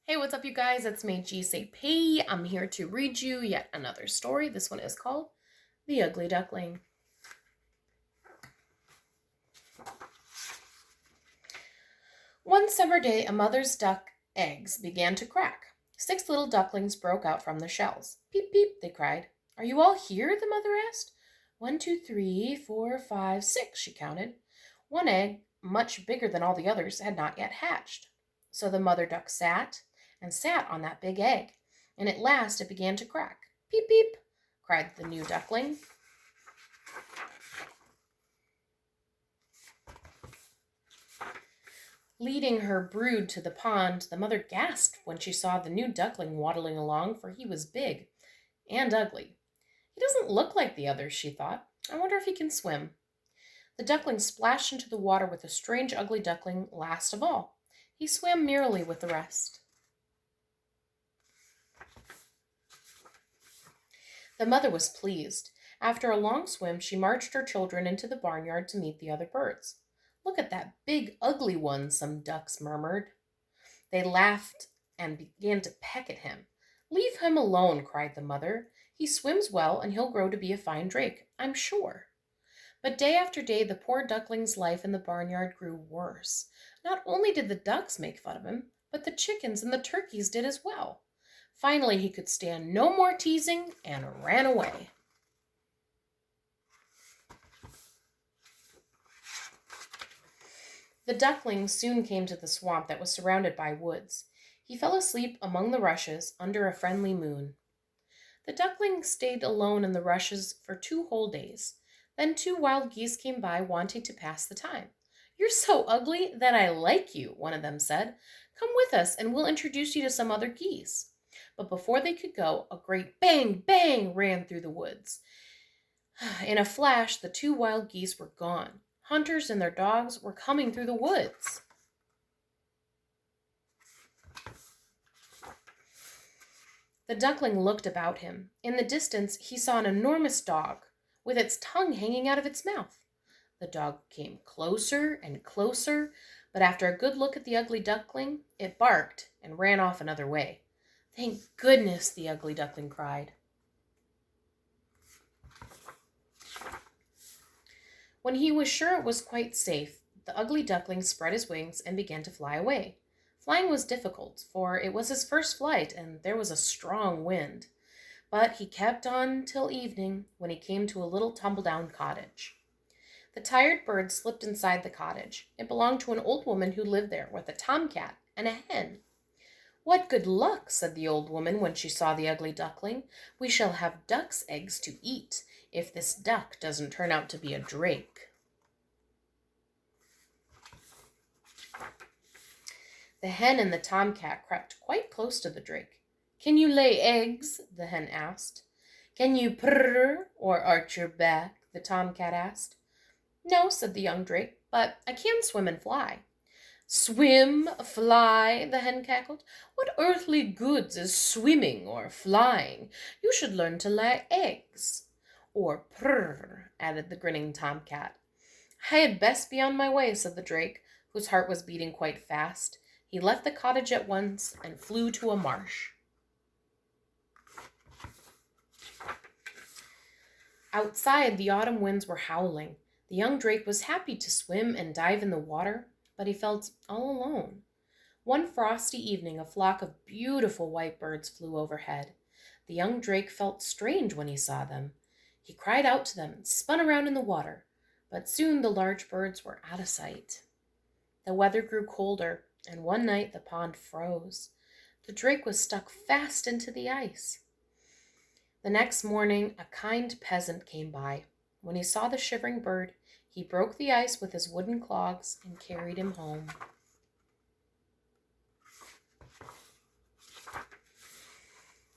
Hey, what's up, you guys? It's me, GCP. I'm here to read you yet another story. This one is called The Ugly Duckling. One summer day, a mother's duck eggs began to crack. 6 little ducklings broke out from the shells. Peep, peep, they cried. Are you all here? The mother asked. 1, 2, 3, 4, 5, 6, she counted. One egg, much bigger than all the others, had not yet hatched. So the mother duck sat and sat on that big egg, and at last it began to crack. Peep, peep, cried the new duckling. Leading her brood to the pond, the mother gasped when she saw the new duckling waddling along, for he was big and ugly. He doesn't look like the others, she thought. I wonder if he can swim. The duckling splashed into the water with the strange, ugly duckling last of all. He swam merrily with the rest. The mother was pleased. After a long swim, she marched her children into the barnyard to meet the other birds. Look at that big, ugly one, some ducks murmured. They laughed and began to peck at him. Leave him alone, cried the mother. He swims well, and he'll grow to be a fine drake, I'm sure. But day after day, the poor duckling's life in the barnyard grew worse. Not only did the ducks make fun of him, but the chickens and the turkeys did as well. Finally, he could stand no more teasing and ran away. The duckling soon came to the swamp that was surrounded by woods. He fell asleep among the rushes under a friendly moon. The duckling stayed alone in the rushes for 2 whole days. Then 2 wild geese came by wanting to pass the time. You're so ugly that I like you, one of them said. Come with us and we'll introduce you to some other geese. But before they could go, a great bang, bang ran through the woods. In a flash, the 2 wild geese were gone. Hunters and their dogs were coming through the woods. The duckling looked about him. In the distance, he saw an enormous dog with its tongue hanging out of its mouth. The dog came closer and closer, but after a good look at the ugly duckling, it barked and ran off another way. Thank goodness, the ugly duckling cried. When he was sure it was quite safe, the ugly duckling spread his wings and began to fly away. Flying was difficult, for it was his first flight and there was a strong wind. But he kept on till evening, when he came to a little tumble-down cottage. The tired bird slipped inside the cottage. It belonged to an old woman who lived there with a tomcat and a hen. What good luck, said the old woman when she saw the ugly duckling. We shall have duck's eggs to eat, if this duck doesn't turn out to be a drake. The hen and the tomcat crept quite close to the drake. Can you lay eggs? The hen asked. Can you purr or arch your back? The tomcat asked. No, said the young drake, but I can swim and fly. Swim, fly, the hen cackled. What earthly goods is swimming or flying? You should learn to lay eggs. Or purr, added the grinning tomcat. I had best be on my way, said the drake, whose heart was beating quite fast. He left the cottage at once and flew to a marsh. Outside, the autumn winds were howling. The young drake was happy to swim and dive in the water, but he felt all alone. One frosty evening, a flock of beautiful white birds flew overhead. The young drake felt strange when he saw them. He cried out to them and spun around in the water, but soon the large birds were out of sight. The weather grew colder, and one night the pond froze. The drake was stuck fast into the ice. The next morning, a kind peasant came by. When he saw the shivering bird, he broke the ice with his wooden clogs and carried him home.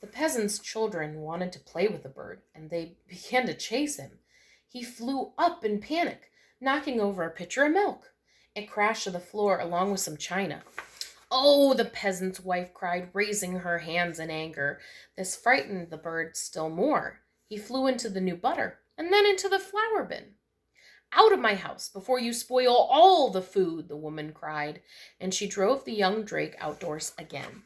The peasant's children wanted to play with the bird, and they began to chase him. He flew up in panic, knocking over a pitcher of milk. It crashed to the floor along with some china. Oh, the peasant's wife cried, raising her hands in anger. This frightened the bird still more. He flew into the new butter, and then into the flour bin. Out of my house before you spoil all the food, the woman cried, and she drove the young drake outdoors again.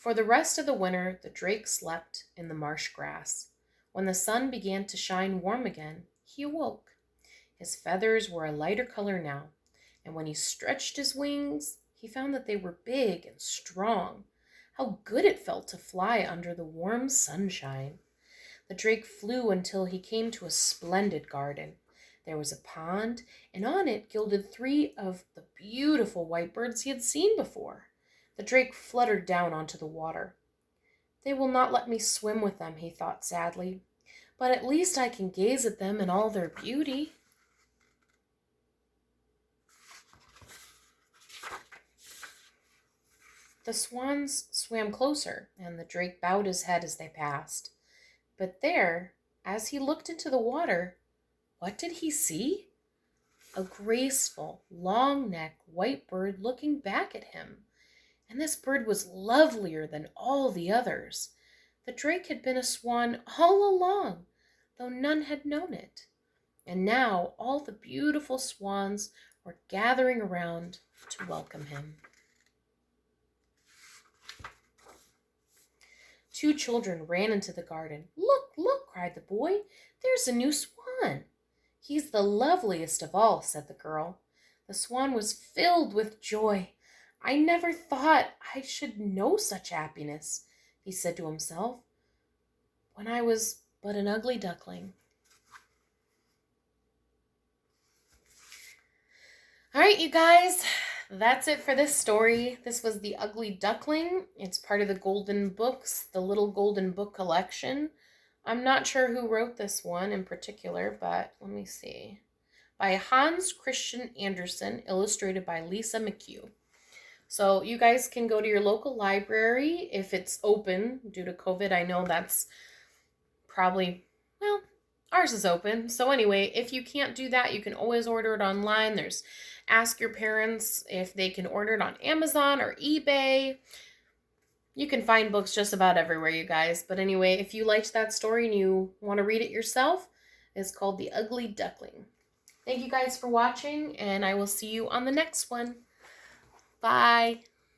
For the rest of the winter, the drake slept in the marsh grass. When the sun began to shine warm again, he awoke. His feathers were a lighter color now, and when he stretched his wings, he found that they were big and strong. How good it felt to fly under the warm sunshine! The drake flew until he came to a splendid garden. There was a pond, and on it gilded three of the beautiful white birds he had seen before. The drake fluttered down onto the water. They will not let me swim with them, he thought sadly, but at least I can gaze at them in all their beauty. The swans swam closer, and the drake bowed his head as they passed. But there, as he looked into the water, what did he see? A graceful, long-necked white bird looking back at him. And this bird was lovelier than all the others. The drake had been a swan all along, though none had known it. And now all the beautiful swans were gathering around to welcome him. Two children ran into the garden. "Look, look," cried the boy. "There's a new swan." "He's the loveliest of all," said the girl. The swan was filled with joy. "I never thought I should know such happiness," he said to himself, "when I was but an ugly duckling." All right, you guys, that's it for this story. This was The Ugly Duckling. It's part of the Golden Books, the Little Golden Book collection. I'm not sure who wrote this one in particular, but let me see. By Hans Christian Andersen, illustrated by Lisa McHugh. So you guys can go to your local library if it's open due to COVID. I know that's probably, well, ours is open. So anyway, if you can't do that, you can always order it online. Ask your parents if they can order it on Amazon or eBay. You can find books just about everywhere, you guys. But anyway, if you liked that story and you want to read it yourself, it's called The Ugly Duckling. Thank you guys for watching, and I will see you on the next one. Bye.